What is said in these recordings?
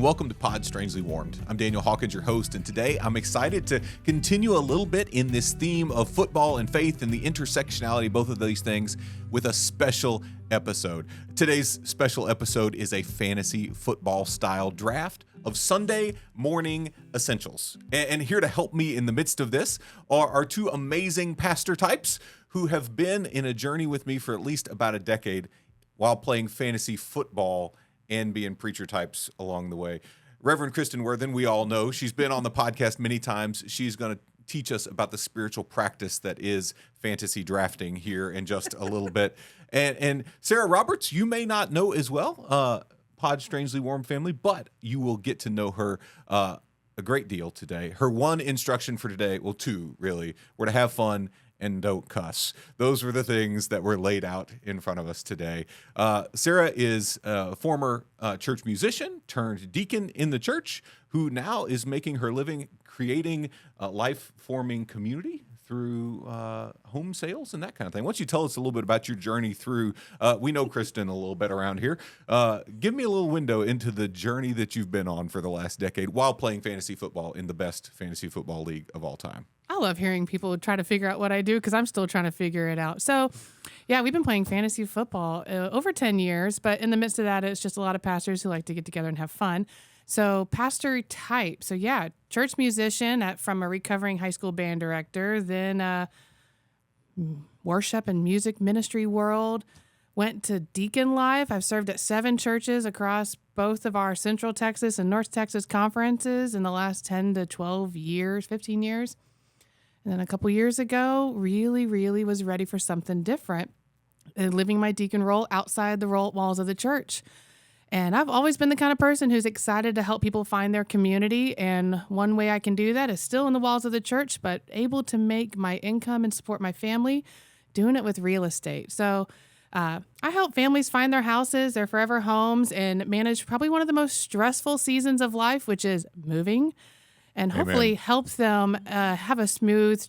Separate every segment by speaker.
Speaker 1: welcome to Pod Strangely Warmed. I'm Daniel Hawkins, your host, and today I'm excited to continue a little bit in this theme of football and faith and the intersectionality of both of these things with a special episode. Today's special episode is a fantasy football style draft of Sunday morning essentials. And here to help me in the midst of this are our two amazing pastor types who have been in a journey with me for at least about a decade while playing fantasy football and being preacher types along the way. Reverend Kristin Warthen, we all know, she's been on the podcast many times. She's going to teach us about the spiritual practice that is fantasy drafting here in just a little bit. And Sarah Roberts, you may not know as well, Pod Strangely Warm family, but you will get to know her a great deal today. Her one instruction for today, well, two really, were to have fun and don't cuss. Those were the things that were laid out in front of us today. Sarah is a former church musician turned deacon in the church who now is making her living creating life-forming community through home sales and that kind of thing. Why don't you tell us a little bit about your journey through, we know Kristin a little bit around here. Give me a little window into the journey that you've been on for the last decade while playing fantasy football in the best fantasy football league of all time.
Speaker 2: I love hearing people try to figure out what I do because I'm still trying to figure it out. So, yeah, we've been playing fantasy football over 10 years, but in the midst of that, it's just a lot of pastors who like to get together and have fun. So, pastor type. So, yeah, church musician from a recovering high school band director, then worship and music ministry world, went to deacon life. I've served at 7 churches across both of our Central Texas and North Texas conferences in the last 10 to 12 years, 15 years. And then a couple years ago, really was ready for something different, living my deacon role outside the walls of the church. And I've always been the kind of person who's excited to help people find their community. And one way I can do that is still in the walls of the church, but able to make my income and support my family, doing it with real estate. So I help families find their houses, their forever homes, and manage probably one of the most stressful seasons of life, which is moving. And hopefully help them have a smooth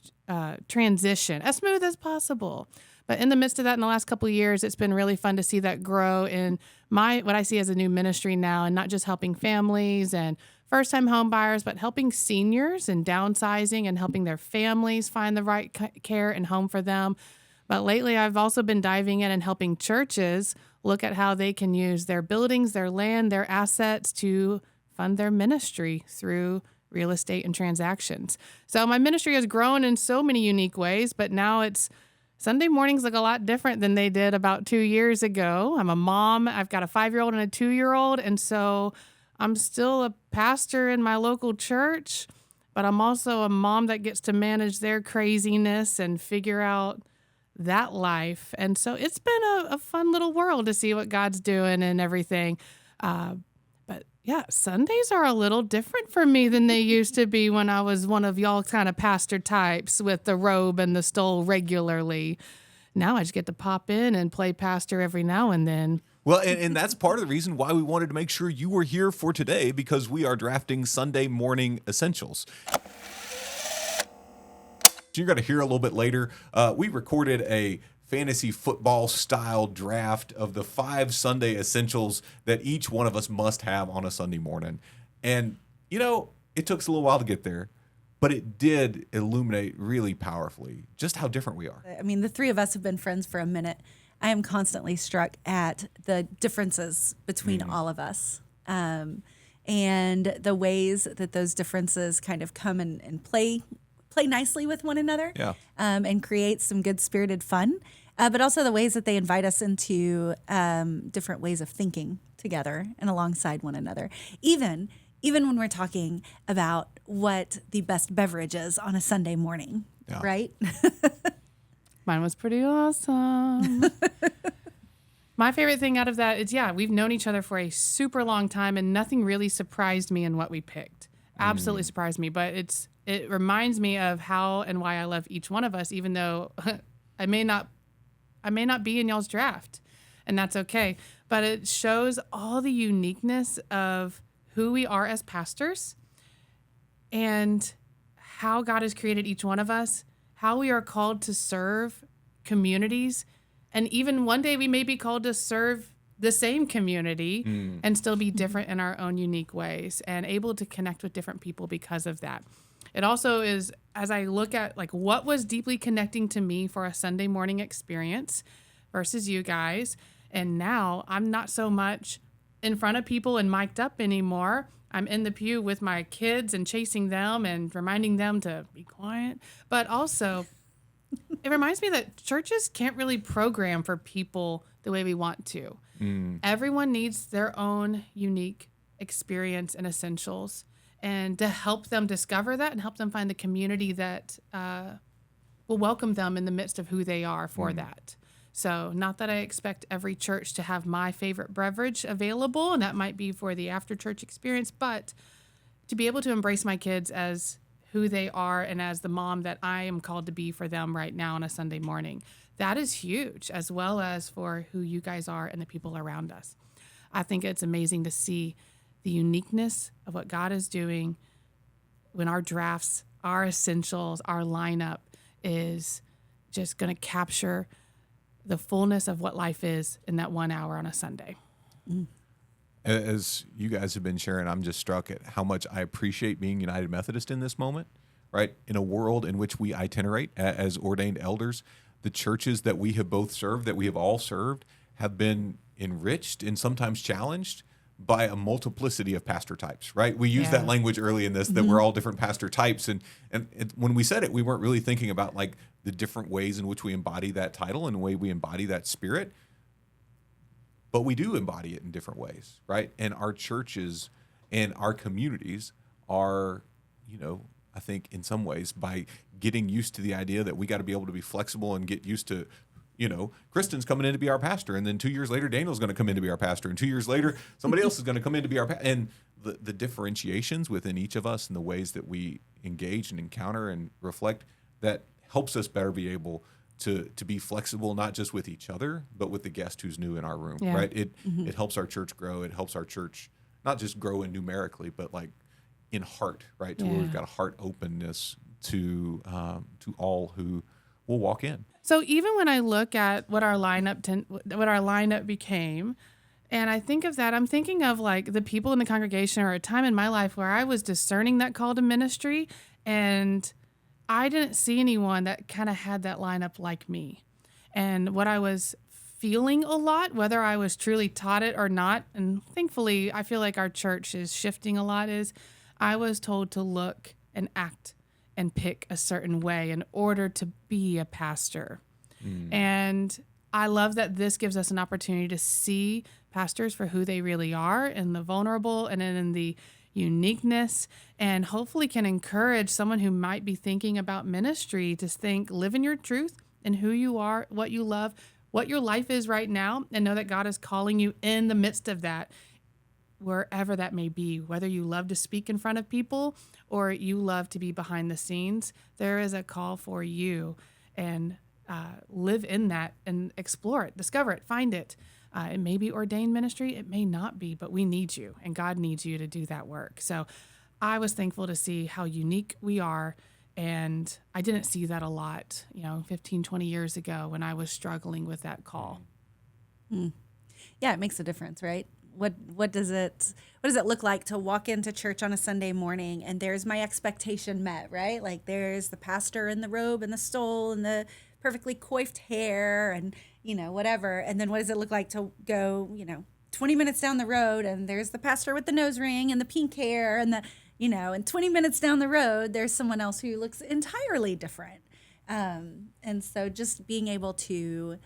Speaker 2: transition, as smooth as possible. But in the midst of that, in the last couple of years, it's been really fun to see that grow in what I see as a new ministry now, and not just helping families and first-time home buyers, but helping seniors and downsizing and helping their families find the right care and home for them. But lately, I've also been diving in and helping churches look at how they can use their buildings, their land, their assets to fund their ministry through real estate and transactions. So my ministry has grown in so many unique ways, but now it's Sunday mornings look a lot different than they did about 2 years ago. I'm a mom. I've got a 5-year-old and a 2-year-old. And so I'm still a pastor in my local church, but I'm also a mom that gets to manage their craziness and figure out that life. And so it's been a fun little world to see what God's doing and everything. Yeah, Sundays are a little different for me than they used to be when I was one of y'all kind of pastor types with the robe and the stole regularly. Now I just get to pop in and play pastor every now and then.
Speaker 1: Well, and that's part of the reason why we wanted to make sure you were here for today, because we are drafting Sunday morning essentials. You're going to hear a little bit later. We recorded a fantasy football style draft of the 5 Sunday essentials that each one of us must have on a Sunday morning. And, it took us a little while to get there, but it did illuminate really powerfully just how different we are.
Speaker 3: I mean, the 3 of us have been friends for a minute. I am constantly struck at the differences between all of us, and the ways that those differences kind of come and play nicely with one another, and create some good-spirited fun. But also the ways that they invite us into different ways of thinking together and alongside one another. Even when we're talking about what the best beverage is on a Sunday morning, right?
Speaker 2: Mine was pretty awesome. My favorite thing out of that is, we've known each other for a super long time, and nothing really surprised me in what we picked. Absolutely surprised me, but it reminds me of how and why I love each one of us, even though I may not be in y'all's draft, and that's okay. But it shows all the uniqueness of who we are as pastors and how God has created each one of us, how we are called to serve communities, and even one day we may be called to serve the same community and still be different in our own unique ways and able to connect with different people because of that. It also is, as I look at like what was deeply connecting to me for a Sunday morning experience versus you guys, and now I'm not so much in front of people and mic'd up anymore. I'm in the pew with my kids and chasing them and reminding them to be quiet. But also, it reminds me that churches can't really program for people the way we want to. Everyone needs their own unique experience and essentials. And to help them discover that and help them find the community that will welcome them in the midst of who they are for that. So not that I expect every church to have my favorite beverage available, and that might be for the after church experience, but to be able to embrace my kids as who they are and as the mom that I am called to be for them right now on a Sunday morning, that is huge, as well as for who you guys are and the people around us. I think it's amazing to see the uniqueness of what God is doing when our drafts, our essentials, our lineup is just going to capture the fullness of what life is in that 1 hour on a Sunday.
Speaker 1: As you guys have been sharing, I'm just struck at how much I appreciate being United Methodist in this moment, right? In a world in which we itinerate as ordained elders, the churches that we have both served, that we have all served, have been enriched and sometimes challenged by a multiplicity of pastor types, right? We use that language early in this, that we're all different pastor types. And when we said it, we weren't really thinking about like the different ways in which we embody that title and the way we embody that spirit. But we do embody it in different ways, right? And our churches and our communities are, I think in some ways by getting used to the idea that we got to be able to be flexible and get used to, Kristin's coming in to be our pastor, and then 2 years later, Daniel's going to come in to be our pastor, and 2 years later, somebody else is going to come in to be our pastor. And the differentiations within each of us and the ways that we engage and encounter and reflect, that helps us better be able to be flexible, not just with each other, but with the guest who's new in our room, right? It helps our church grow. It helps our church not just grow in numerically, but like in heart, right? To where we've got a heart openness to all who will walk in.
Speaker 2: So even when I look at what our lineup became, and I think of that, I'm thinking of like the people in the congregation, or a time in my life where I was discerning that call to ministry, and I didn't see anyone that kind of had that lineup like me. And what I was feeling a lot, whether I was truly taught it or not, and thankfully I feel like our church is shifting a lot, is I was told to look and act and pick a certain way in order to be a pastor. And I love that this gives us an opportunity to see pastors for who they really are, and the vulnerable and in the uniqueness, and hopefully can encourage someone who might be thinking about ministry to think, live in your truth and who you are, what you love, what your life is right now, and know that God is calling you in the midst of that, wherever that may be, whether you love to speak in front of people or you love to be behind the scenes. There is a call for you, and live in that and explore it, discover it, find it. It may be ordained ministry, it may not be, but we need you, and God needs you to do that work. So I was thankful to see how unique we are, and I didn't see that a lot, 15, 20 years ago when I was struggling with that call.
Speaker 3: Yeah, it makes a difference, right? What does it look like to walk into church on a Sunday morning and there's my expectation met, right? Like there's the pastor in the robe and the stole and the perfectly coiffed hair and, whatever. And then what does it look like to go, 20 minutes down the road and there's the pastor with the nose ring and the pink hair and and 20 minutes down the road, there's someone else who looks entirely different. And so just being able to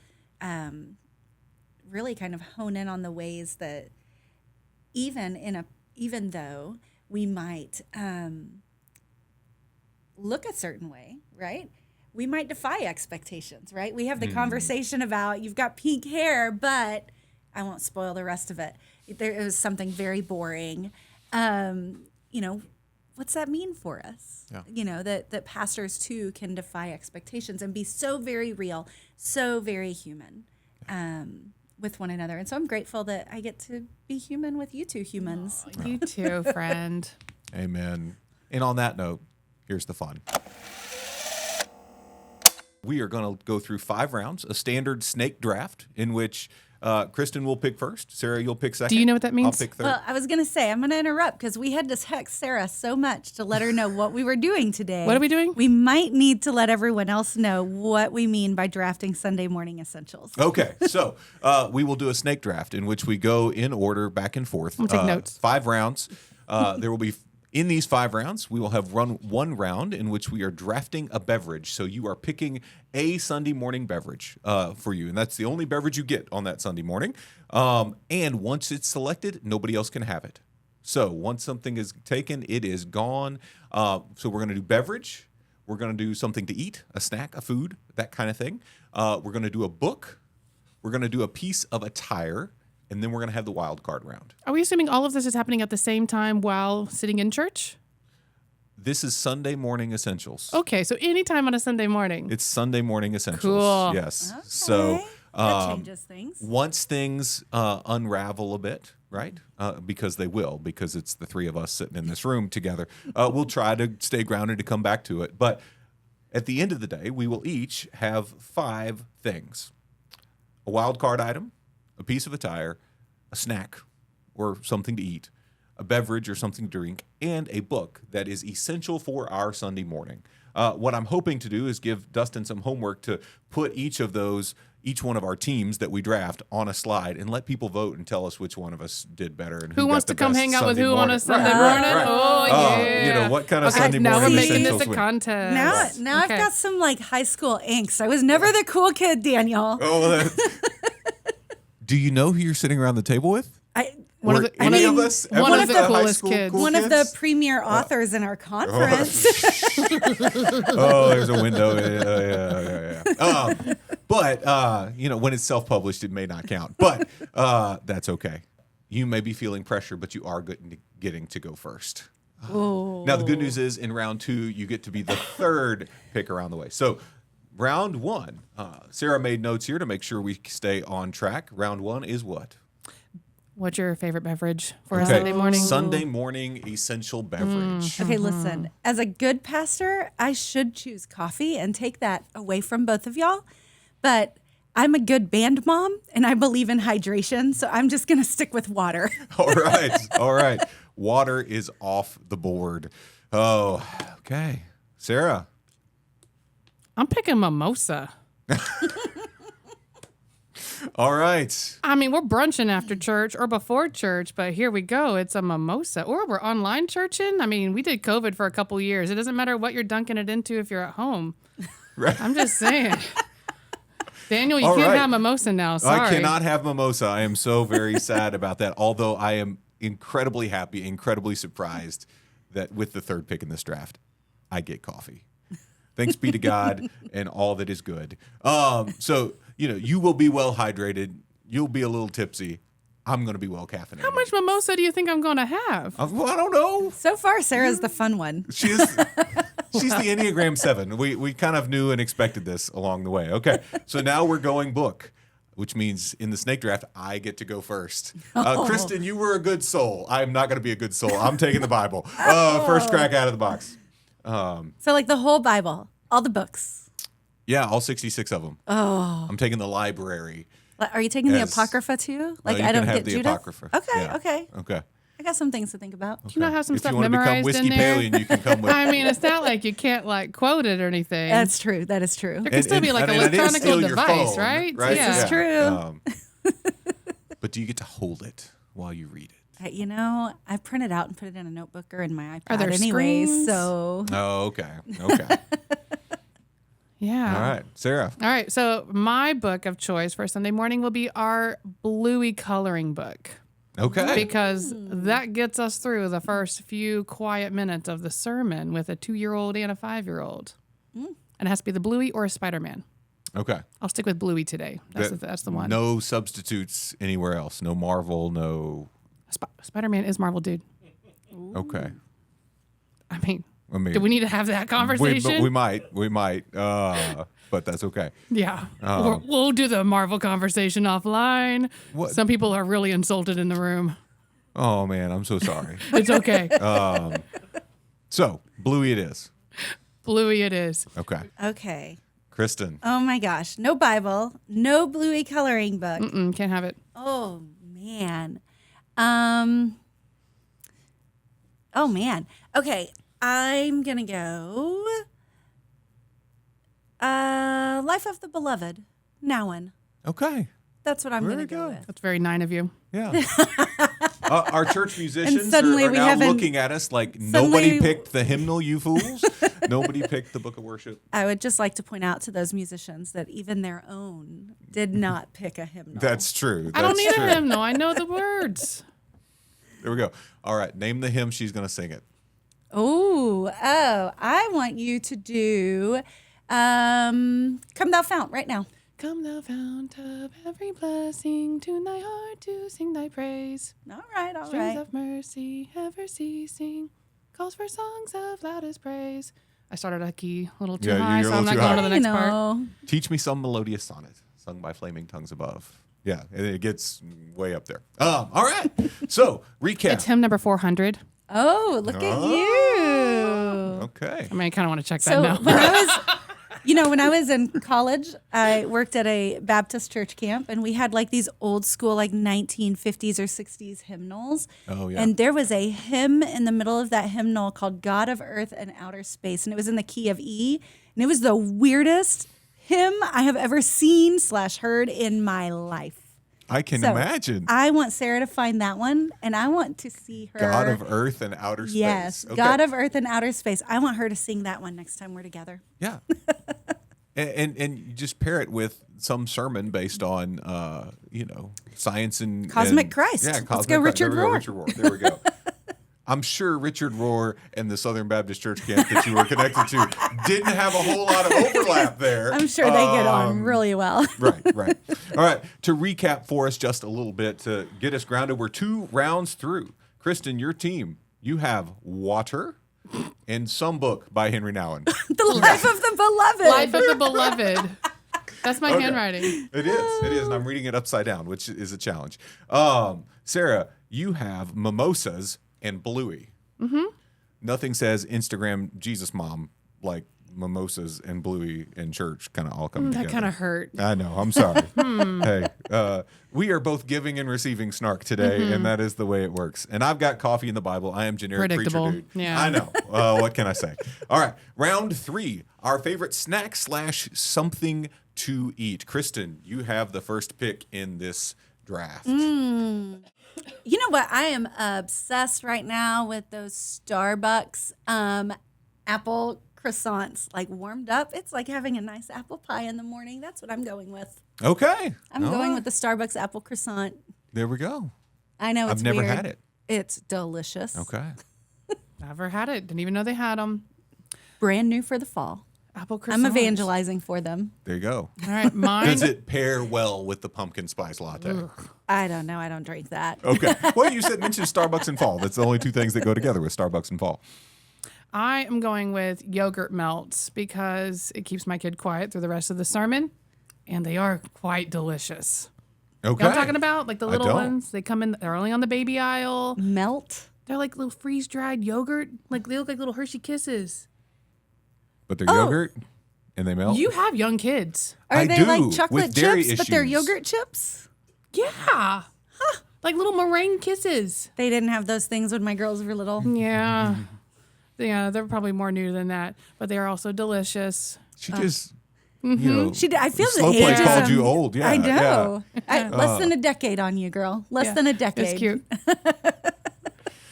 Speaker 3: really kind of hone in on the ways that even though we might look a certain way, right? We might defy expectations, right? We have the conversation about you've got pink hair, but I won't spoil the rest of it. It was something very boring. What's that mean for us? Yeah. That pastors too can defy expectations and be so very real, so very human. With one another. And so I'm grateful that I get to be human with you two humans.
Speaker 2: Oh, you too, friend.
Speaker 1: Amen. And on that note, here's the fun. We are going to go through 5 rounds, a standard snake draft in which Kristin will pick first. Sarah, you'll pick second.
Speaker 2: Do you know what that means?
Speaker 1: I'll pick third.
Speaker 3: Well, I was going to say, I'm going to interrupt because we had to text Sarah so much to let her know what we were doing today.
Speaker 2: What are we doing?
Speaker 3: We might need to let everyone else know what we mean by drafting Sunday morning essentials.
Speaker 1: Okay, so we will do a snake draft in which we go in order back and forth.
Speaker 2: I'm taking notes.
Speaker 1: 5 rounds. There will be, in these 5 rounds, we will have run 1 round in which we are drafting a beverage. So you are picking a Sunday morning beverage for you, and that's the only beverage you get on that Sunday morning. And once it's selected, nobody else can have it. So once something is taken, it is gone. So we're going to do beverage. We're going to do something to eat, a snack, a food, that kind of thing. We're going to do a book. We're going to do a piece of attire. And then we're going to have the wild card round.
Speaker 2: Are we assuming all of this is happening at the same time while sitting in church?
Speaker 1: This is Sunday morning essentials.
Speaker 2: Okay, so anytime on a Sunday morning.
Speaker 1: It's Sunday morning essentials.
Speaker 2: Cool.
Speaker 1: Yes.
Speaker 3: Okay.
Speaker 1: So
Speaker 3: That changes things.
Speaker 1: once things unravel a bit, right? Because they will, because it's the 3 of us sitting in this room together. We'll try to stay grounded to come back to it. But at the end of the day, we will each have 5 things: a wild card item, a piece of attire, a snack or something to eat, a beverage or something to drink, and a book that is essential for our Sunday morning. What I'm hoping to do is give Dustin some homework to put each one of our teams that we draft on a slide and let people vote and tell us which one of us did better. And
Speaker 2: Who
Speaker 1: got
Speaker 2: wants
Speaker 1: the
Speaker 2: to come
Speaker 1: best
Speaker 2: hang out with
Speaker 1: Sunday
Speaker 2: who on
Speaker 1: morning.
Speaker 2: a Sunday
Speaker 1: Right,
Speaker 2: morning?
Speaker 1: right.
Speaker 2: Oh, yeah.
Speaker 1: What kind of
Speaker 2: Okay,
Speaker 1: Sunday
Speaker 2: now
Speaker 1: morning
Speaker 2: we're making this
Speaker 1: essentials
Speaker 2: a
Speaker 1: win?
Speaker 2: contest.
Speaker 3: Now I've got some like high school angst. I was never the cool kid, Daniel.
Speaker 1: Oh, do you know who you're sitting around the table with?
Speaker 2: One of
Speaker 1: Were
Speaker 2: the-
Speaker 1: any
Speaker 2: I mean,
Speaker 1: of us
Speaker 2: one
Speaker 1: ever
Speaker 2: of the
Speaker 1: high
Speaker 2: coolest
Speaker 1: school
Speaker 2: kids.
Speaker 1: cool
Speaker 3: One of the
Speaker 1: kids?
Speaker 3: premier authors in our conference.
Speaker 1: Oh, there's a window. Yeah. But when it's self-published, it may not count. But that's okay. You may be feeling pressure, but you are getting to go first. Now, the good news is in round 2, you get to be the 3rd pick around the way. So round 1, Sarah made notes here to make sure we stay on track. Round 1 is what?
Speaker 2: What's your favorite beverage for a Sunday morning?
Speaker 1: Sunday morning essential beverage.
Speaker 3: Okay, listen. As a good pastor, I should choose coffee and take that away from both of y'all. But I'm a good band mom, and I believe in hydration, so I'm just going to stick with water.
Speaker 1: All right. Water is off the board. Oh, okay. Sarah.
Speaker 2: I'm picking mimosa.
Speaker 1: All right.
Speaker 2: I mean, we're brunching after church or before church, but here we go. It's a mimosa. Or we're online churching. I mean, we did COVID for a couple years. It doesn't matter what you're dunking it into if you're at home.
Speaker 1: Right.
Speaker 2: I'm just saying. Daniel, you
Speaker 1: All
Speaker 2: can't
Speaker 1: right.
Speaker 2: have mimosa now. Sorry.
Speaker 1: I cannot have mimosa. I am so very sad about that. Although I am incredibly happy, incredibly surprised that with the 3rd pick in this draft, I get coffee. Thanks be to God and all that is good. So, you will be well hydrated. You'll be a little tipsy. I'm going to be well caffeinated.
Speaker 2: How much mimosa do you think I'm going to have?
Speaker 1: Well, I don't know.
Speaker 3: So far, Sarah's the fun one.
Speaker 1: She's the Enneagram 7. We kind of knew and expected this along the way. Okay, so now we're going book, which means in the snake draft, I get to go first. Kristin, you were a good soul. I'm not going to be a good soul. I'm taking the Bible. First crack out of the box.
Speaker 3: So like the whole Bible, all the books.
Speaker 1: Yeah, all 66 of them. Oh. I'm taking the library.
Speaker 3: Are you taking the Apocrypha too? Like
Speaker 1: you
Speaker 3: I don't
Speaker 1: can have
Speaker 3: get
Speaker 1: the
Speaker 3: Judah?
Speaker 1: Apocrypha.
Speaker 3: Okay,
Speaker 1: Yeah.
Speaker 3: okay. I got some things to think about.
Speaker 2: Do you not have some
Speaker 1: If
Speaker 2: stuff
Speaker 1: you want to become
Speaker 2: memorized
Speaker 1: Whiskey
Speaker 2: in there?
Speaker 1: Pallion, you can come with.
Speaker 2: I mean, it's not like you can't quote it or anything.
Speaker 3: That's true. That is true.
Speaker 2: There can still be like
Speaker 1: and I didn't
Speaker 2: electronic
Speaker 1: steal your
Speaker 2: device,
Speaker 1: phone,
Speaker 2: right?
Speaker 1: right?
Speaker 2: Yeah.
Speaker 3: This is true.
Speaker 1: But do you get to hold it while you read it?
Speaker 3: I print it out and put it in a notebook or in my iPad
Speaker 2: Are there
Speaker 3: anyways.
Speaker 2: screens?
Speaker 3: So
Speaker 1: Oh, okay.
Speaker 2: Yeah.
Speaker 1: All right, Sarah.
Speaker 2: All right. So my book of choice for Sunday morning will be our Bluey coloring book.
Speaker 1: Okay.
Speaker 2: Because that gets us through the first few quiet minutes of the sermon with a 2-year-old and a 5-year-old. And it has to be the Bluey or a Spider-Man.
Speaker 1: Okay.
Speaker 2: I'll stick with Bluey today. That's the one.
Speaker 1: No substitutes anywhere else. No Marvel. No.
Speaker 2: Spider-Man is Marvel, dude.
Speaker 1: Okay.
Speaker 2: I mean, do we need to have that conversation?
Speaker 1: We might. But that's okay.
Speaker 2: Yeah. We'll do the Marvel conversation offline.
Speaker 1: What?
Speaker 2: Some people are really insulted in the room.
Speaker 1: Oh man, I'm so sorry.
Speaker 2: It's okay.
Speaker 1: So Bluey it is.
Speaker 2: Bluey it is.
Speaker 1: Okay.
Speaker 3: okay.
Speaker 1: Kristen.
Speaker 3: Oh my gosh. No Bible, no Bluey coloring book.
Speaker 2: Can't have it.
Speaker 3: Oh man. Oh man. Okay, I'm gonna go. Life of the Beloved. Nowen.
Speaker 1: Okay.
Speaker 3: That's what I'm
Speaker 1: Very
Speaker 3: gonna go
Speaker 1: good.
Speaker 3: with.
Speaker 2: That's very 9 of you.
Speaker 1: Yeah. Our church musicians
Speaker 3: suddenly
Speaker 1: are
Speaker 3: we
Speaker 1: now
Speaker 3: haven't-
Speaker 1: looking at us like
Speaker 3: suddenly-
Speaker 1: nobody picked the hymnal, you fools. Nobody picked the book of worship.
Speaker 3: I would just like to point out to those musicians that even their own did not pick a hymnal.
Speaker 1: That's true.
Speaker 2: I don't
Speaker 1: That's
Speaker 2: need
Speaker 1: true.
Speaker 2: a hymnal. I know the words.
Speaker 1: There we go. All right. Name the hymn. She's going to sing it.
Speaker 3: Oh, I want you to do Come Thou Fount right now.
Speaker 2: Come thou fount of every blessing, tune thy heart to sing thy praise.
Speaker 3: All right, all
Speaker 2: Streams
Speaker 3: right.
Speaker 2: of mercy ever ceasing, calls for songs of loudest praise. I started a key a little too
Speaker 1: Yeah,
Speaker 2: high,
Speaker 1: you're a
Speaker 2: so I'm
Speaker 1: little
Speaker 2: not
Speaker 1: too
Speaker 2: going to the
Speaker 3: You
Speaker 2: next part.
Speaker 3: know,
Speaker 1: Teach me some melodious sonnet sung by flaming tongues above. Yeah, and it gets way up there. All right. So, recap.
Speaker 2: It's hymn number 400.
Speaker 3: oh, look at you.
Speaker 1: Okay.
Speaker 2: I mean, I kind of want to check that
Speaker 3: So
Speaker 2: now.
Speaker 3: when I was, when I was in college, I worked at a Baptist church camp, and we had like these old school, like 1950s or 60s hymnals.
Speaker 1: Oh, yeah.
Speaker 3: And there was a hymn in the middle of that hymnal called "God of Earth and Outer Space," and it was in the key of E, and it was the weirdest hymn I have ever seen / heard in my life.
Speaker 1: I can
Speaker 3: So,
Speaker 1: imagine.
Speaker 3: I want Sarah to find that one, and I want to see her.
Speaker 1: God of earth and outer space.
Speaker 3: Yes,
Speaker 1: Okay.
Speaker 3: God of Earth and Outer Space. I want her to sing that one next time we're together.
Speaker 1: Yeah. and you just pair it with some sermon based on, science and
Speaker 3: Cosmic
Speaker 1: and-
Speaker 3: Christ.
Speaker 1: Yeah,
Speaker 3: Let's
Speaker 1: Cosmic
Speaker 3: go
Speaker 1: Christ.
Speaker 3: Richard
Speaker 1: There we go,
Speaker 3: Rohr.
Speaker 1: Richard Rohr. There we go. I'm sure Richard Rohr and the Southern Baptist Church camp that you were connected to didn't have a whole lot of overlap there.
Speaker 3: I'm sure they get on really well.
Speaker 1: Right. All right. To recap for us just a little bit to get us grounded, we're 2 rounds through. Kristen, your team, you have Water and Some Book by Henry Nouwen.
Speaker 3: The Life of the Beloved.
Speaker 2: Life of the Beloved. That's my
Speaker 1: Okay.
Speaker 2: handwriting.
Speaker 1: It is, and I'm reading it upside down, which is a challenge. Sarah, you have Mimosas and Bluey. Mm-hmm. Nothing says Instagram Jesus Mom like mimosas and Bluey in church kind of all come together.
Speaker 2: That kind of hurt.
Speaker 1: I know. I'm sorry. Hey, we are both giving and receiving snark today, and that is the way it works. And I've got coffee in the Bible. I am generic preacher
Speaker 2: Predictable.
Speaker 1: dude.
Speaker 2: Yeah.
Speaker 1: I know. What can I say? All right. Round 3, our favorite snack / something to eat. Kristen, you have the first pick in this draft.
Speaker 3: You know what? I am obsessed right now with those Starbucks apple croissants, like warmed up. It's like having a nice apple pie in the morning. That's what I'm going with.
Speaker 1: Okay.
Speaker 3: I'm
Speaker 1: All
Speaker 3: going
Speaker 1: right.
Speaker 3: with the Starbucks apple croissant.
Speaker 1: There we go.
Speaker 3: I know it's
Speaker 1: I've never
Speaker 3: weird.
Speaker 1: had it.
Speaker 3: It's delicious.
Speaker 1: Okay.
Speaker 2: Never had it. Didn't even know they had them.
Speaker 3: Brand new for the fall.
Speaker 2: Apple croissants.
Speaker 3: I'm evangelizing for them.
Speaker 1: There you go.
Speaker 2: All right, mine.
Speaker 1: Does it pair well with the pumpkin spice latte?
Speaker 3: I don't know. I don't drink that.
Speaker 1: Okay. Well, you mentioned Starbucks and fall. That's the only 2 things that go together with Starbucks and fall.
Speaker 2: I am going with yogurt melts because it keeps my kid quiet through the rest of the sermon, and they are quite delicious.
Speaker 1: Okay.
Speaker 2: You know what I'm talking about? Like the
Speaker 1: I
Speaker 2: little
Speaker 1: don't.
Speaker 2: ones. They come in, they're only on the baby aisle.
Speaker 3: Melt.
Speaker 2: They're like little freeze-dried yogurt. Like they look like little Hershey Kisses.
Speaker 1: But they're yogurt and they melt.
Speaker 2: You have young kids.
Speaker 3: Are
Speaker 1: I
Speaker 3: they
Speaker 1: do,
Speaker 3: like chocolate
Speaker 1: with dairy
Speaker 3: chips, but they're
Speaker 1: issues.
Speaker 3: yogurt chips?
Speaker 2: Yeah. Like little meringue kisses.
Speaker 3: They didn't have those things when my girls were little.
Speaker 2: Yeah. Yeah, they're probably more new than that, but they are also delicious.
Speaker 1: She just, you know,
Speaker 3: She did. I feel the
Speaker 1: slow play
Speaker 3: ageism.
Speaker 1: called you old. Yeah,
Speaker 3: I
Speaker 1: yeah.
Speaker 3: know. Less than a decade on you, girl. Less
Speaker 2: Yeah,
Speaker 3: than a decade.
Speaker 2: It's cute.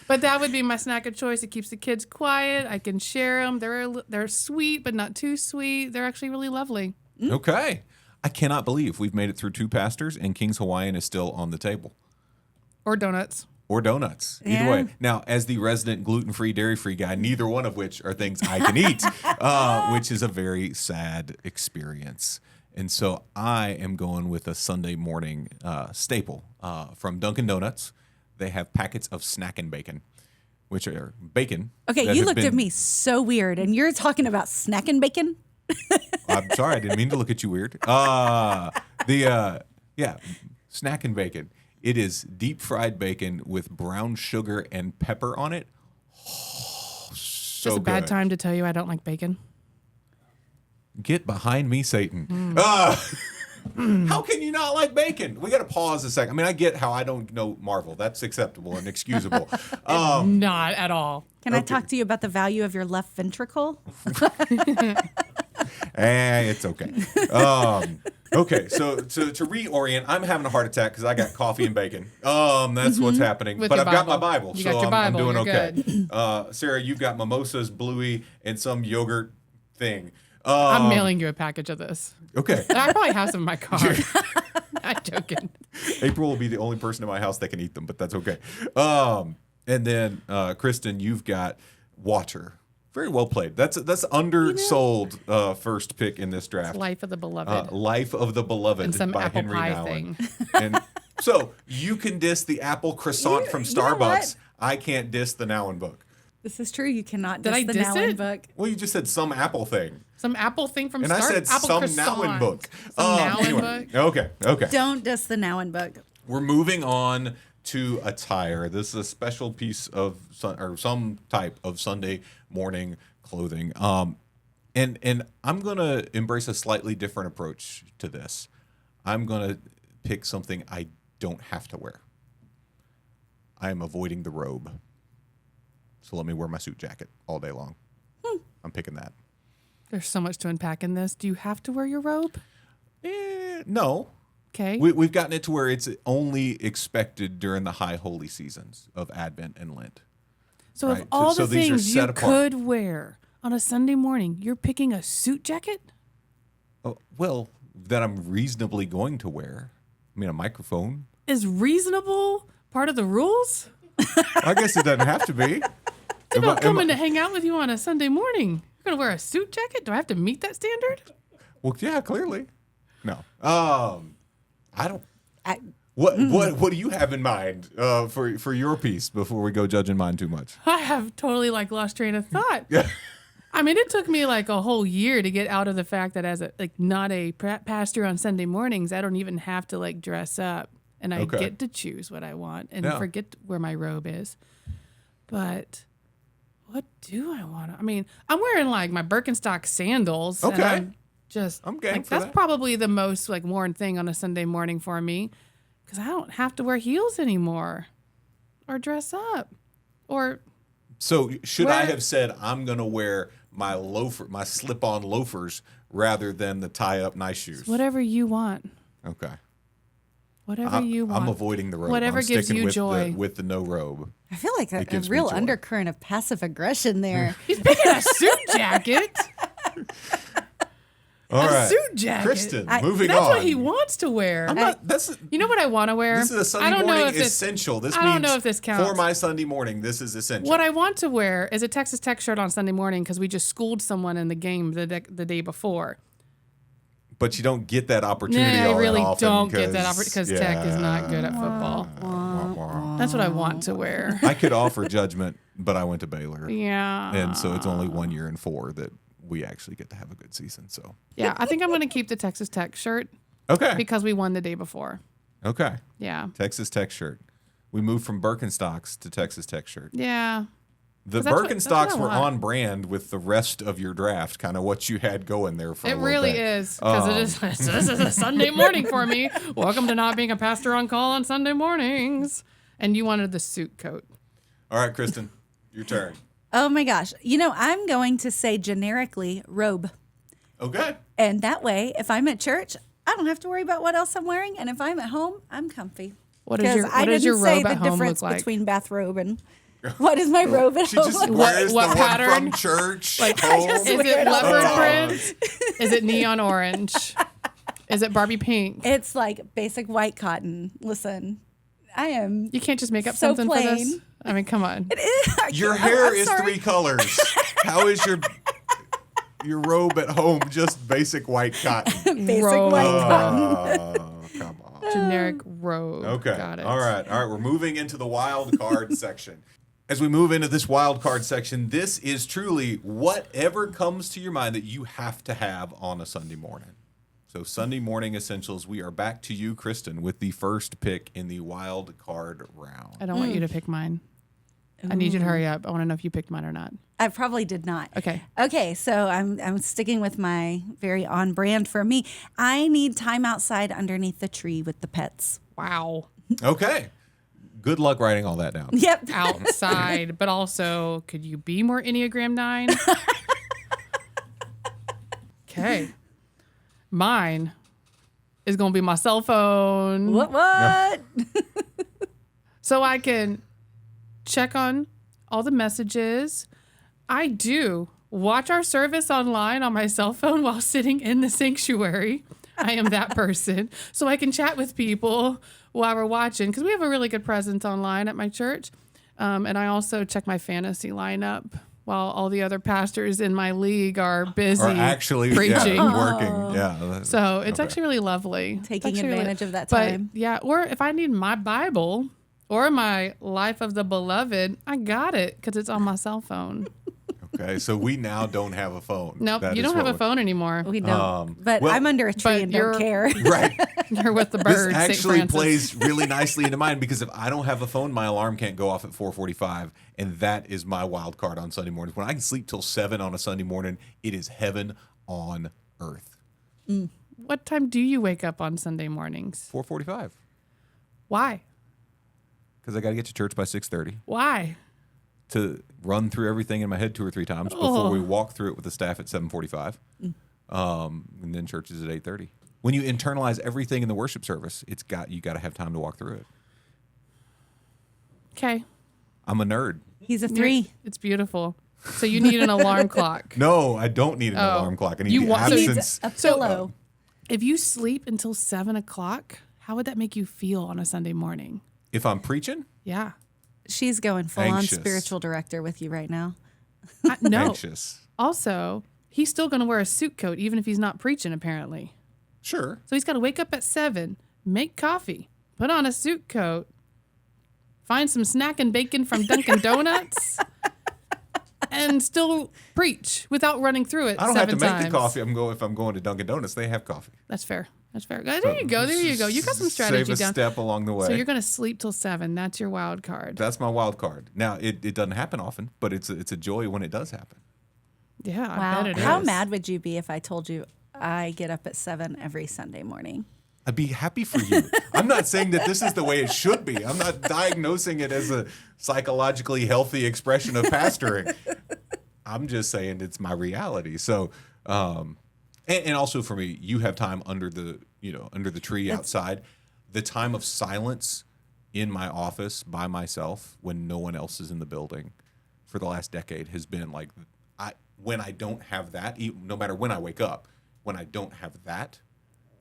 Speaker 2: But that would be my snack of choice. It keeps the kids quiet. I can share them. They're sweet, but not too sweet. They're actually really lovely.
Speaker 1: Okay. I cannot believe we've made it through 2 pastors and King's Hawaiian is still on the table.
Speaker 2: Or donuts.
Speaker 1: Or donuts. Either
Speaker 3: Yeah.
Speaker 1: way. Now, as the resident gluten-free, dairy-free guy, neither one of which are things I can eat, which is a very sad experience. And so I am going with a Sunday morning staple from Dunkin' Donuts. They have packets of snackin' bacon, which are bacon.
Speaker 3: Okay,
Speaker 1: that
Speaker 3: you
Speaker 1: have
Speaker 3: looked at
Speaker 1: been-
Speaker 3: me so weird, and you're talking about snacking bacon?
Speaker 1: I'm sorry, I didn't mean to look at you weird. Snackin' bacon. It is deep fried bacon with brown sugar and pepper on it. Oh, so
Speaker 2: It's a bad
Speaker 1: good.
Speaker 2: time to tell you I don't like bacon.
Speaker 1: Get behind me, Satan. How can you not like bacon? We got to pause a second. I mean, I get how I don't know Marvel. That's acceptable and excusable.
Speaker 2: Not at all.
Speaker 3: Can I talk to you about the value of your left ventricle?
Speaker 1: It's okay. Okay, so to reorient, I'm having a heart attack because I got coffee and bacon. That's what's happening.
Speaker 2: With
Speaker 1: but
Speaker 2: your
Speaker 1: I've got my
Speaker 2: Bible.
Speaker 1: Bible,
Speaker 2: You
Speaker 1: so
Speaker 2: got your
Speaker 1: I'm
Speaker 2: Bible,
Speaker 1: doing
Speaker 2: you're
Speaker 1: okay. Sarah, you've got mimosas, bluey, and some yogurt thing.
Speaker 2: I'm mailing you a package of this.
Speaker 1: Okay.
Speaker 2: And I probably have some in my car. Not joking.
Speaker 1: April will be the only person in my house that can eat them, but that's okay. And then Kristin, you've got water. Very well played. That's undersold first pick in this draft.
Speaker 2: Life of the Beloved.
Speaker 1: Life of the Beloved
Speaker 2: And some
Speaker 1: by
Speaker 2: apple
Speaker 1: Henry
Speaker 2: pie
Speaker 1: Nouwen.
Speaker 2: thing.
Speaker 1: And so you can diss the apple croissant from
Speaker 3: You know
Speaker 1: Starbucks.
Speaker 3: what?
Speaker 1: I can't diss the Nouwen book.
Speaker 3: This is true. You cannot
Speaker 2: Did I
Speaker 3: diss the
Speaker 2: diss
Speaker 3: Nouwen
Speaker 2: it?
Speaker 3: book.
Speaker 1: Well, you just said some apple thing.
Speaker 2: Some apple thing from
Speaker 1: And I said
Speaker 2: apple
Speaker 1: some
Speaker 2: croissant.
Speaker 1: Nouwen book.
Speaker 2: Some Nouwen
Speaker 1: Anyway.
Speaker 2: book.
Speaker 1: Okay.
Speaker 3: Don't diss the Nouwen book.
Speaker 1: We're moving on to attire. This is a special piece of some type of Sunday morning clothing. And I'm gonna embrace a slightly different approach to this. I'm gonna pick something I don't have to wear. I am avoiding the robe. So let me wear my suit jacket all day long. I'm picking that.
Speaker 2: There's so much to unpack in this. Do you have to wear your robe?
Speaker 1: No.
Speaker 2: Okay.
Speaker 1: We've gotten it to where it's only expected during the high holy seasons of Advent and Lent.
Speaker 2: So
Speaker 1: right.
Speaker 2: of all
Speaker 1: So
Speaker 2: the
Speaker 1: these are
Speaker 2: things
Speaker 1: set
Speaker 2: you
Speaker 1: apart.
Speaker 2: could wear on a Sunday morning, you're picking a suit jacket?
Speaker 1: Oh, well, that I'm reasonably going to wear. I mean, a microphone.
Speaker 2: Is reasonable part of the rules?
Speaker 1: I guess it doesn't have to be.
Speaker 2: If I'm coming to hang out with you on a Sunday morning, you're going to wear a suit jacket? Do I have to meet that standard?
Speaker 1: Well, yeah, clearly. No. I don't.
Speaker 3: I,
Speaker 1: What do you have in mind for your piece before we go judging mine too much?
Speaker 2: I have totally lost train of thought.
Speaker 1: Yeah.
Speaker 2: I mean, it took me like a whole year to get out of the fact that as not a pastor on Sunday mornings, I don't even have to dress up, and I get to choose what I want and forget where my robe is. But what do I want? I mean, I'm wearing my Birkenstock sandals.
Speaker 1: Okay.
Speaker 2: And I'm
Speaker 1: game for
Speaker 2: that's
Speaker 1: that.
Speaker 2: probably the most worn thing on a Sunday morning for me, because I don't have to wear heels anymore, or dress up, or.
Speaker 1: So should I have said I'm going to wear my slip-on loafers rather than the tie-up nice shoes?
Speaker 2: Whatever you want.
Speaker 1: Okay.
Speaker 2: Whatever you want.
Speaker 1: I'm avoiding the robe.
Speaker 2: Whatever
Speaker 1: I'm
Speaker 2: gives
Speaker 1: sticking
Speaker 2: you
Speaker 1: with
Speaker 2: joy.
Speaker 1: with the no robe.
Speaker 3: I feel like a
Speaker 1: gives me
Speaker 3: real
Speaker 1: joy.
Speaker 3: undercurrent of passive aggression there.
Speaker 2: He's picking a suit jacket.
Speaker 1: All right.
Speaker 2: Suit jacket.
Speaker 1: Kristin, moving
Speaker 2: That's
Speaker 1: on.
Speaker 2: what he wants to wear. You know what I want to wear?
Speaker 1: This is a Sunday
Speaker 2: I don't know
Speaker 1: morning
Speaker 2: if this,
Speaker 1: essential. This
Speaker 2: I
Speaker 1: means
Speaker 2: don't know if this counts.
Speaker 1: for my Sunday morning, this is essential.
Speaker 2: What I want to wear is a Texas Tech shirt on Sunday morning because we just schooled someone in the game the day before.
Speaker 1: But you don't get that opportunity
Speaker 2: I
Speaker 1: all that
Speaker 2: really
Speaker 1: often
Speaker 2: don't get that opportunity because Tech is not good at football.
Speaker 1: Wah.
Speaker 2: That's what I want to wear.
Speaker 1: I could offer judgment, but I went to Baylor.
Speaker 2: Yeah.
Speaker 1: And so it's only 1 year and 4 that we actually get to have a good season. So
Speaker 2: Yeah, I think I'm going to keep the Texas Tech shirt
Speaker 1: okay.
Speaker 2: because we won the day before.
Speaker 1: Okay.
Speaker 2: Yeah.
Speaker 1: Texas Tech shirt. We moved from Birkenstocks to Texas Tech shirt.
Speaker 2: Yeah.
Speaker 1: The
Speaker 2: 'Cause that's what
Speaker 1: Birkenstocks
Speaker 2: I
Speaker 1: were
Speaker 2: want.
Speaker 1: on brand with the rest of your draft, kind of what you had going there for a
Speaker 2: It
Speaker 1: little
Speaker 2: really
Speaker 1: bit.
Speaker 2: is because this is a Sunday morning for me. Welcome to not being a pastor on call on Sunday mornings. And you wanted the suit coat.
Speaker 1: All right, Kristin, your turn.
Speaker 3: Oh my gosh. I'm going to say generically robe.
Speaker 1: Okay.
Speaker 3: And that way, if I'm at church, I don't have to worry about what else I'm wearing. And if I'm at home, I'm comfy.
Speaker 2: What does your
Speaker 3: I didn't say
Speaker 2: robe
Speaker 3: the
Speaker 2: at home
Speaker 3: difference
Speaker 2: look like?
Speaker 3: between bathrobe and what is my robe at
Speaker 1: She
Speaker 3: home?
Speaker 1: just
Speaker 3: look
Speaker 1: wears
Speaker 2: what
Speaker 1: the one
Speaker 2: pattern?
Speaker 1: from church.
Speaker 2: Like,
Speaker 1: home.
Speaker 2: is it
Speaker 3: wear it all the
Speaker 2: leopard
Speaker 1: time.
Speaker 2: print? Is it neon orange? Is it Barbie pink?
Speaker 3: It's like basic white cotton. Listen, I am.
Speaker 2: You can't just make up
Speaker 3: so
Speaker 2: something for this.
Speaker 3: plain.
Speaker 2: I mean, come on.
Speaker 1: Your hair is 3 colors. How is your robe at home just basic white cotton?
Speaker 3: Basic
Speaker 2: Robe.
Speaker 3: white cotton.
Speaker 1: Oh, come on.
Speaker 2: Generic robe.
Speaker 1: Okay.
Speaker 2: Got it.
Speaker 1: All right. We're moving into the wild card section. As we move into this wild card section, this is truly whatever comes to your mind that you have to have on a Sunday morning. So Sunday morning essentials, we are back to you, Kristin, with the first pick in the wild card round.
Speaker 2: I don't want you to pick mine. I need you to hurry up. I want to know if you picked mine or not.
Speaker 3: I probably did not.
Speaker 2: Okay.
Speaker 3: Okay, so I'm sticking with my very on brand for me. I need time outside underneath the tree with the pets.
Speaker 2: Wow.
Speaker 1: Okay. Good luck writing all that down.
Speaker 3: Yep.
Speaker 2: Outside, but also, could you be more Enneagram 9? Okay. Mine is going to be my cell phone.
Speaker 3: What?
Speaker 2: So I can check on all the messages. I do watch our service online on my cell phone while sitting in the sanctuary. I am that person. So I can chat with people while we're watching because we have a really good presence online at my church. And I also check my fantasy lineup while all the other pastors in my league are busy
Speaker 1: Or actually
Speaker 2: preaching.
Speaker 1: working. Yeah.
Speaker 2: So it's
Speaker 1: Okay.
Speaker 2: actually really lovely.
Speaker 3: Taking
Speaker 2: It's actually
Speaker 3: advantage of that
Speaker 2: but,
Speaker 3: time.
Speaker 2: yeah, or if I need my Bible or my Life of the Beloved, I got it because it's on my cell phone.
Speaker 1: Okay, so we now don't have a phone.
Speaker 2: Nope,
Speaker 1: That
Speaker 2: you
Speaker 1: is
Speaker 2: don't have
Speaker 1: what
Speaker 2: a phone anymore.
Speaker 3: We don't. But
Speaker 1: well,
Speaker 3: I'm under a tree
Speaker 2: but
Speaker 3: and don't care.
Speaker 1: Right.
Speaker 2: You're with the
Speaker 1: This
Speaker 2: birds. St.
Speaker 1: actually
Speaker 2: Francis.
Speaker 1: plays really nicely into mine because if I don't have a phone, my alarm can't go off at 4:45, and that is my wild card on Sunday mornings. When I can sleep till 7 on a Sunday morning, it is heaven on earth.
Speaker 2: What time do you wake up on Sunday mornings?
Speaker 1: 4:45
Speaker 2: Why?
Speaker 1: because I got to get to church by 6:30
Speaker 2: Why?
Speaker 1: to run through everything in my head 2 or 3 times before we walk through it with the staff at 7:45, and then church is at 8:30. When you internalize everything in the worship service, you got to have time to walk through it.
Speaker 2: Okay.
Speaker 1: I'm a nerd.
Speaker 3: He's a 3.
Speaker 2: It's beautiful. So you need an alarm clock.
Speaker 1: No, I don't need an alarm clock. I need
Speaker 2: You
Speaker 1: the
Speaker 2: want- so
Speaker 3: He
Speaker 1: absence.
Speaker 3: needs a pillow.
Speaker 2: If you sleep until 7 o'clock, how would that make you feel on a Sunday morning?
Speaker 1: If I'm preaching,
Speaker 2: Yeah.
Speaker 3: She's going full on
Speaker 1: Anxious.
Speaker 3: spiritual director with you right now.
Speaker 2: No.
Speaker 1: anxious.
Speaker 2: Also, he's still going to wear a suit coat even if he's not preaching, apparently.
Speaker 1: Sure.
Speaker 2: So he's got to wake up at 7, make coffee, put on a suit coat, find some snack and bacon from Dunkin' Donuts, and still preach without running through it
Speaker 1: I don't have to
Speaker 2: 7
Speaker 1: make
Speaker 2: times.
Speaker 1: the coffee. If I'm going to Dunkin' Donuts, they have coffee.
Speaker 2: That's fair. That's fair. There you go. There you go. You got some strategy
Speaker 1: Save a
Speaker 2: down.
Speaker 1: step along the way.
Speaker 2: So you're going to sleep till 7. That's your wild card.
Speaker 1: That's my wild card. Now it doesn't happen often, but it's a joy when it does happen.
Speaker 2: Yeah, I
Speaker 3: Wow.
Speaker 2: bet it is.
Speaker 3: How mad would you be if I told you I get up at 7 every Sunday morning?
Speaker 1: I'd be happy for you. I'm not saying that this is the way it should be. I'm not diagnosing it as a psychologically healthy expression of pastoring. I'm just saying it's my reality. So, and also for me, you have time under the tree outside. The time of silence in my office by myself when no one else is in the building for the last decade has been like, when I don't have that, no matter when I wake up, when I don't have that,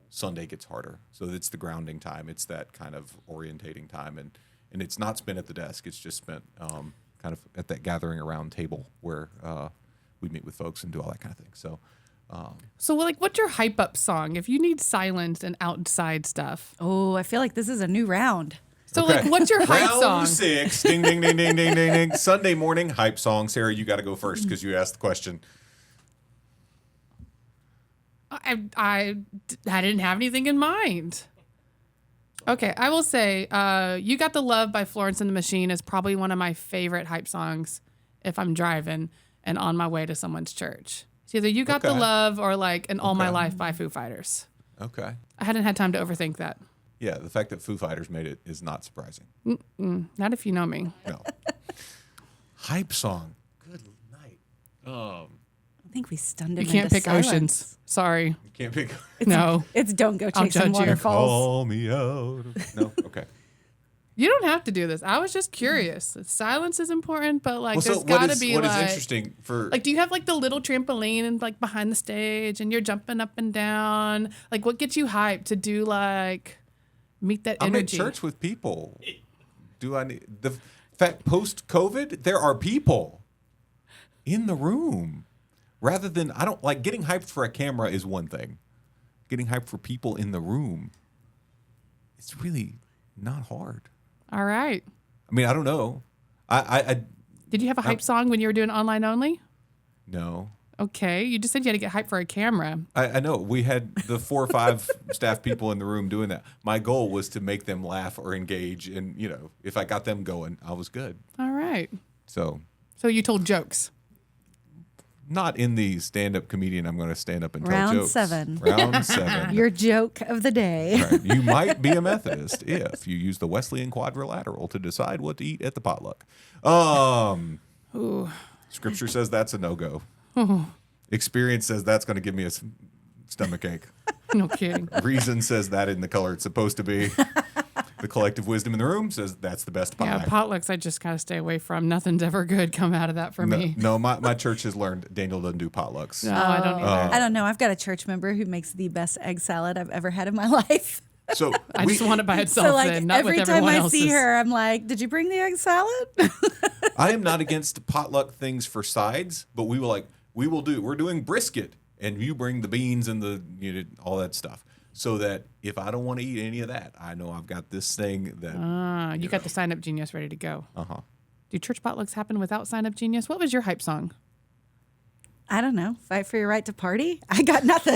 Speaker 1: Sunday gets harder. So it's the grounding time. It's that kind of orientating time. And it's not spent at the desk. It's just spent kind of at that gathering around table where we meet with folks and do all that kind of thing. So,
Speaker 2: So, like, what's your hype up song if you need silence and outside stuff?
Speaker 3: Oh, I feel like this is a new round.
Speaker 2: So,
Speaker 1: okay.
Speaker 2: like, what's your hype
Speaker 1: Round
Speaker 2: song?
Speaker 1: 6. Ding, ding, ding, ding, ding, ding, ding. Sunday morning hype song. Sarah, you got to go first because you asked the question.
Speaker 2: I didn't have anything in mind. Okay, I will say, "You Got the Love" by Florence and the Machine is probably one of my favorite hype songs if I'm driving and on my way to someone's church. It's either "You Got the
Speaker 1: Okay.
Speaker 2: Love" or like "An All My Life" by Foo Fighters.
Speaker 1: Okay.
Speaker 2: I hadn't had time to overthink that.
Speaker 1: Yeah, the fact that Foo Fighters made it is not surprising.
Speaker 2: Not if you know me.
Speaker 1: No. Hype song. Good night.
Speaker 3: I think we stunned him
Speaker 2: You can't
Speaker 3: into
Speaker 2: pick
Speaker 3: silence.
Speaker 2: oceans. Sorry.
Speaker 1: You can't pick.
Speaker 2: No.
Speaker 3: It's don't go
Speaker 2: I'll
Speaker 3: chasing
Speaker 2: judge you.
Speaker 3: waterfalls.
Speaker 1: Call me out. No. Okay.
Speaker 2: You don't have to do this. I was just curious. Silence is important, but like
Speaker 1: Well,
Speaker 2: there's
Speaker 1: so
Speaker 2: got
Speaker 1: what
Speaker 2: to
Speaker 1: is
Speaker 2: be
Speaker 1: what is
Speaker 2: like
Speaker 1: interesting for
Speaker 2: like do you have like the little trampoline and like behind the stage and you're jumping up and down? Like what gets you hyped to do like meet that
Speaker 1: I'm
Speaker 2: energy?
Speaker 1: in church with people. Do I need the fact post COVID? There are people in the room. Rather than I don't like getting hyped for a camera is one thing. Getting hyped for people in the room, it's really not hard.
Speaker 2: All right.
Speaker 1: I mean, I don't know. I
Speaker 2: Did you have a hype song when you were doing online only?
Speaker 1: no.
Speaker 2: Okay. You just said you had to get hyped for a camera.
Speaker 1: I know we had the 4 or 5 staff people in the room doing that. My goal was to make them laugh or engage, and if I got them going, I was good.
Speaker 2: All right.
Speaker 1: So
Speaker 2: you told jokes.
Speaker 1: not in the stand-up comedian, I'm going to stand up and tell
Speaker 3: Round
Speaker 1: jokes.
Speaker 3: 7.
Speaker 1: Round 7.
Speaker 3: Your joke of the day.
Speaker 1: Right. You might be a Methodist if you use the Wesleyan quadrilateral to decide what to eat at the potluck.
Speaker 2: Ooh.
Speaker 1: Scripture says that's a no-go. Experience says that's going to give me a stomach ache.
Speaker 2: No kidding.
Speaker 1: Reason says that isn't the color it's supposed to be. The collective wisdom in the room says that's the best pie.
Speaker 2: Yeah, potlucks I just kind of stay away from. Nothing's ever good come out of that for me.
Speaker 1: No, my church has learned Daniel doesn't do potlucks.
Speaker 2: No, I don't either.
Speaker 3: I don't know. I've got a church member who makes the best egg salad I've ever had in my life.
Speaker 1: So
Speaker 2: I just want it by itself
Speaker 3: So like
Speaker 2: then, not
Speaker 3: every
Speaker 2: with
Speaker 3: time
Speaker 2: everyone
Speaker 3: I
Speaker 2: else's.
Speaker 3: see her, I'm like, "Did you bring the egg salad?"
Speaker 1: I am not against potluck things for sides, but we're doing brisket, and you bring the beans and all that stuff, so that if I don't want to eat any of that, I know I've got this thing that.
Speaker 2: You got the Sign Up Genius ready to go.
Speaker 1: Uh-huh.
Speaker 2: Do church potlucks happen without Sign Up Genius? What was your hype song?
Speaker 3: I don't know. Fight for your right to party. I got nothing.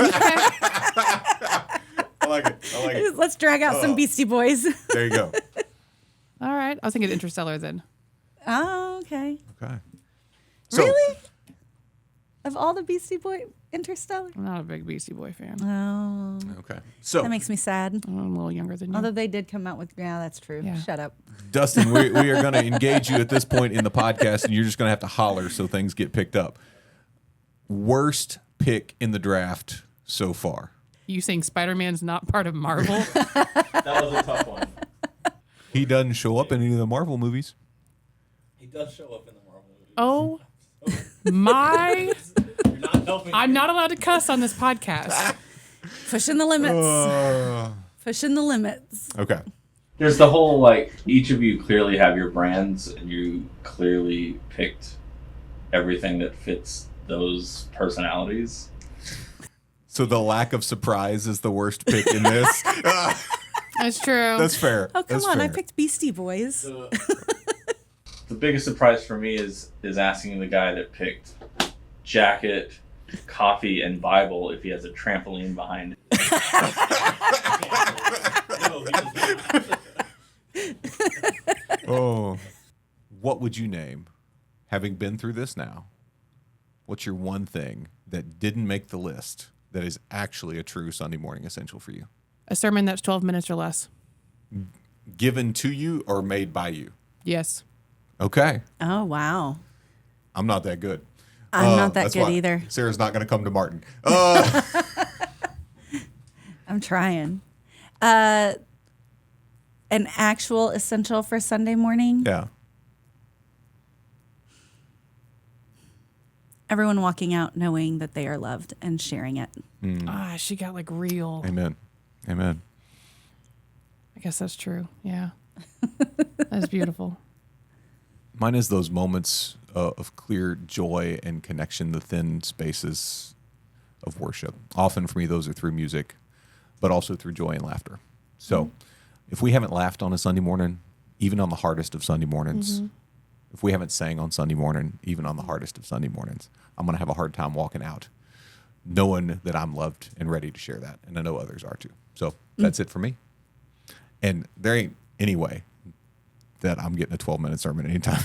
Speaker 1: I like it.
Speaker 3: Let's drag out some Beastie Boys.
Speaker 1: There you go.
Speaker 2: All right. I was thinking Interstellar then.
Speaker 3: Oh, okay.
Speaker 1: Okay. So,
Speaker 3: Really? Of all the Beastie Boy, Interstellar?
Speaker 2: I'm not a big Beastie Boy fan.
Speaker 3: Oh,
Speaker 1: Okay. So,
Speaker 3: that makes me sad.
Speaker 2: I'm a little younger than you.
Speaker 3: Although they did come out with, yeah, that's true.
Speaker 2: Yeah.
Speaker 3: Shut up.
Speaker 1: Dustin, we are going to engage you at this point in the podcast, and you're just going to have to holler so things get picked up. Worst pick in the draft so far?
Speaker 2: You saying Spider-Man's not part of Marvel?
Speaker 4: That was a tough one.
Speaker 1: He doesn't show up in any of the Marvel movies.
Speaker 4: He does show up in the Marvel movie.
Speaker 2: Oh my.
Speaker 4: You're not helping.
Speaker 2: I'm not allowed to cuss on this podcast.
Speaker 3: Pushing the limits. Pushing the limits.
Speaker 1: Okay.
Speaker 4: There's the whole, like, each of you clearly have your brands, and you clearly picked everything that fits those personalities.
Speaker 1: So the lack of surprise is the worst pick in this.
Speaker 2: That's true.
Speaker 1: That's fair.
Speaker 3: Oh, come
Speaker 1: That's
Speaker 3: on. I
Speaker 1: fair.
Speaker 3: picked Beastie Boys.
Speaker 4: The biggest surprise for me is asking the guy that picked jacket, coffee, and Bible if he has a trampoline behind it.
Speaker 1: Oh, what would you name, having been through this now? What's your one thing that didn't make the list that is actually a true Sunday morning essential for you?
Speaker 2: A sermon that's 12 minutes or less.
Speaker 1: Given to you or made by you?
Speaker 2: Yes.
Speaker 1: Okay.
Speaker 3: Oh, wow.
Speaker 1: I'm not that good.
Speaker 3: I'm not that
Speaker 1: That's
Speaker 3: good
Speaker 1: why
Speaker 3: either.
Speaker 1: Sarah's not going to come to Martin.
Speaker 3: I'm trying. An actual essential for Sunday morning.
Speaker 1: Yeah.
Speaker 3: Everyone walking out knowing that they are loved and sharing it.
Speaker 2: She got like real.
Speaker 1: Amen. Amen.
Speaker 2: I guess that's true. Yeah. That's beautiful.
Speaker 1: Mine is those moments of clear joy and connection, the thin spaces of worship. Often for me, those are through music, but also through joy and laughter. So if we haven't laughed on a Sunday morning, even on the hardest of Sunday mornings, if we haven't sang on Sunday morning, even on the hardest of Sunday mornings, I'm going to have a hard time walking out, knowing that I'm loved and ready to share that. And I know others are too. So that's it for me. And there ain't any way that I'm getting a 12-minute sermon anytime.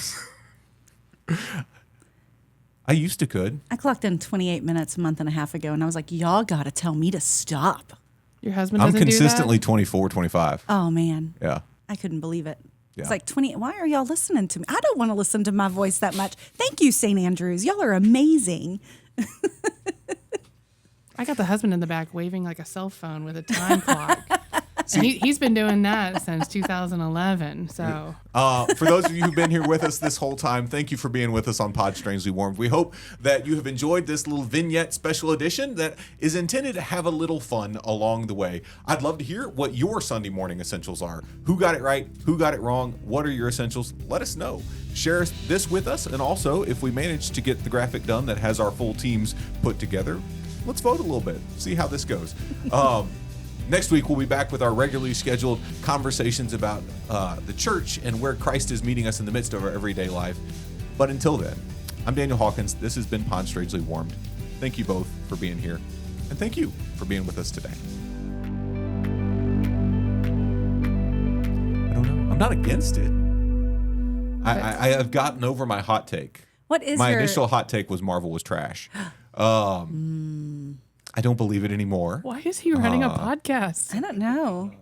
Speaker 1: I used to could.
Speaker 3: I clocked in 28 minutes a month and a half ago, and I was like, y'all got to tell me to stop.
Speaker 2: Your husband
Speaker 1: I'm
Speaker 2: doesn't
Speaker 1: consistently
Speaker 2: do
Speaker 1: 24, 25.
Speaker 3: Oh, man.
Speaker 1: Yeah.
Speaker 3: I couldn't believe it.
Speaker 1: Yeah.
Speaker 3: It's like 20. Why are y'all listening to me? I don't want to listen to my voice that much. Thank you, St. Andrews. Y'all are amazing.
Speaker 2: that? I got the husband in the back waving like a cell phone with a time clock. And he's been doing that since 2011. So
Speaker 1: For those of you who've been here with us this whole time, thank you for being with us on Pod Strangely Warmed. We hope that you have enjoyed this little vignette special edition that is intended to have a little fun along the way. I'd love to hear what your Sunday morning essentials are. Who got it right? Who got it wrong? What are your essentials? Let us know. Share this with us. And also, if we manage to get the graphic done that has our full teams put together, let's vote a little bit. See how this goes. Next week, we'll be back with our regularly scheduled conversations about the church and where Christ is meeting us in the midst of our everyday life. But until then, I'm Daniel Hawkins. This has been Pod Strangely Warmed. Thank you both for being here. And thank you for being with us today. I don't know. I'm not against it. I have gotten over my hot take.
Speaker 3: What is
Speaker 1: my
Speaker 3: your
Speaker 1: initial hot take was Marvel was trash. I don't believe it anymore.
Speaker 2: Why is he running a podcast?
Speaker 3: I don't know.